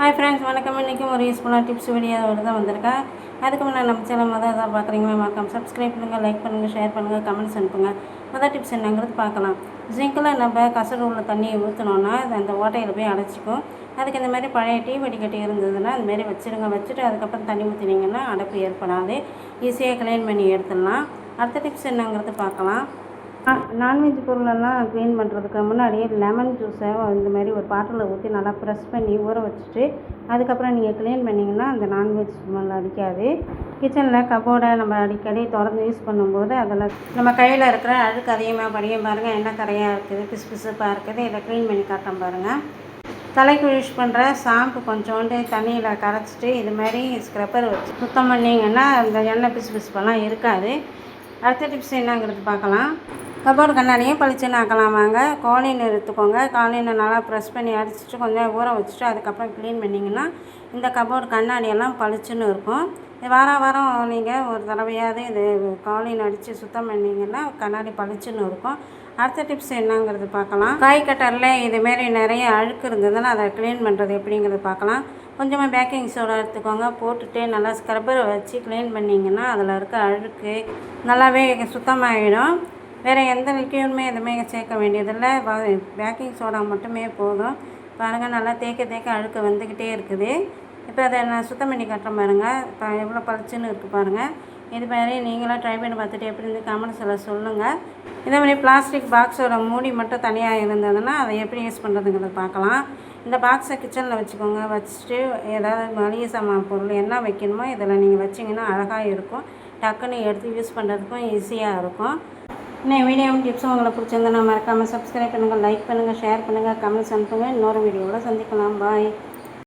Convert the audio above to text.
Hi friends, வணக்கம். இன்றைக்கும் ஒரு யூஸ்ஃபுல்லான டிப்ஸ் வீடியோவோட தான் வந்திருக்கேன். அதுக்கு முன்னாடி நம்ம சேனல் எதாவது பார்க்குறீங்களா மறக்காம சப்ஸ்கிரைப் பண்ணுங்கள், லைக் பண்ணுங்கள், ஷேர் பண்ணுங்கள், கமெண்ட்ஸ் அனுப்புங்க. முதல் டிப்ஸ் என்னங்கிறது பார்க்கலாம். ஜிங்கில் நம்ம கசடு உள்ள தண்ணியை ஊற்றினோன்னா அது அந்த ஓட்டையில் போய் அடைச்சிக்கும். அதுக்கு இந்த மாதிரி பழைய டீ வடிகட்டி இருந்ததுன்னா அதுமாரி வச்சுட்டு அதுக்கப்புறம் தண்ணி ஊற்றினீங்கன்னா அடைப்பு ஏற்படாது. ஈஸியாக க்ளீன் பண்ணி எடுத்துடலாம். அடுத்த டிப்ஸ் என்னங்கிறது பார்க்கலாம். நான்வெஜ் பொருளெல்லாம் க்ளீன் பண்ணுறதுக்கு முன்னாடியே லெமன் ஜூஸை இந்த மாதிரி ஒரு பாட்டிலில் ஊற்றி நல்லா ப்ரெஸ் பண்ணி ஊற வச்சுட்டு அதுக்கப்புறம் நீங்கள் க்ளீன் பண்ணிங்கன்னா அந்த நான்வெஜ் ஸ்மெல் அடிக்காது. கிச்சனில் கபோர்டை நம்ம அடிக்கடி திறந்து யூஸ் பண்ணும்போது அதில் நம்ம கையில் இருக்கிற அழுக்கு அதிகமாக படியும் பாருங்கள், எண்ணெய் கரையாக இருக்குது, பிசு பிசுப்பாக இருக்குது. இதை க்ளீன் பண்ணி காட்டுறேன் பாருங்கள். தலைக்கு யூஸ் பண்ணுற ஷாம்பு கொஞ்சோண்டு தண்ணியில் கரைச்சிட்டு இது மாதிரி ஸ்க்ரப்பர் வச்சு சுத்தம் பண்ணிங்கன்னா அந்த எண்ணெய் பிசு பிசுப்பெல்லாம் இருக்காது. அடுத்த டிப்ஸ் என்னங்கிறது பார்க்கலாம். கபோர்டு கண்ணாடியும் பளிச்சுன்னு ஆக்கலாமாங்க. காலின் எடுத்துக்கோங்க. காலினை நல்லா ப்ரெஸ் பண்ணி அடிச்சுட்டு கொஞ்சம் ஊற வச்சுட்டு அதுக்கப்புறம் க்ளீன் பண்ணிங்கன்னா இந்த கபோர்டு கண்ணாடியெல்லாம் பளிச்சுன்னு இருக்கும். வாரம் நீங்கள் ஒரு தடவையாவது இது காலின் அடித்து சுத்தம் பண்ணிங்கன்னா கண்ணாடி பளிச்சுன்னு இருக்கும். அடுத்த டிப்ஸ் என்னங்கிறது பார்க்கலாம். காய் கட்டரில் இதுமாரி நிறைய அழுக்கு இருந்ததுன்னா அதை க்ளீன் பண்ணுறது எப்படிங்கிறது பார்க்கலாம். கொஞ்சமாக பேக்கிங் சோடா எடுத்துக்கோங்க. போட்டுட்டு நல்லா ஸ்க்ரப்பரை வச்சு க்ளீன் பண்ணிங்கன்னா அதில் இருக்க அழுக்கு நல்லாவே சுத்தமாகிடும். வேறு எந்த லிக்யூடுமே எதுவுமே சேர்க்க வேண்டியதில்லை. பேக்கிங் சோடா மட்டுமே போதும். பாருங்கள், நல்லா தேக்க அழுக்கு வந்துக்கிட்டே இருக்குது. இப்போ அதை நான் சுத்தம் பண்ணி காட்டுறேன் பாருங்கள். இப்போ எவ்வளோ பளிச்சுன்னு இருக்குது பாருங்கள். இது மாதிரி நீங்களும் ட்ரை பண்ணி பார்த்துட்டு எப்படி இருந்து கமெண்ட்ஸில் சொல்லுங்கள். இதே மாதிரி பிளாஸ்டிக் பாக்ஸோட மூடி மட்டும் தனியாக இருந்ததுன்னா அதை எப்படி யூஸ் பண்ணுறதுங்கிறத பார்க்கலாம். இந்த பாக்ஸை கிச்சனில் வச்சுக்கோங்க. வச்சுட்டு ஏதாவது மளிகை சாமான் பொருள் என்ன வைக்கணுமோ இதில் நீங்கள் வச்சிங்கன்னா அழகாக இருக்கும். டக்குன்னு எடுத்து யூஸ் பண்ணுறதுக்கும் ஈஸியாக இருக்கும். இன்னும் வீடியோவும் டிப்ஸும் உங்களுக்கு பிடிச்சிருந்தா மறக்காமல் சப்ஸ்கிரைப் பண்ணுங்கள், லைக் பண்ணுங்கள், ஷேர் பண்ணுங்கள், கமெண்ட்ஸ் அனுப்புங்க. இன்னொரு வீடியோவில் சந்திக்கலாம். பாய்.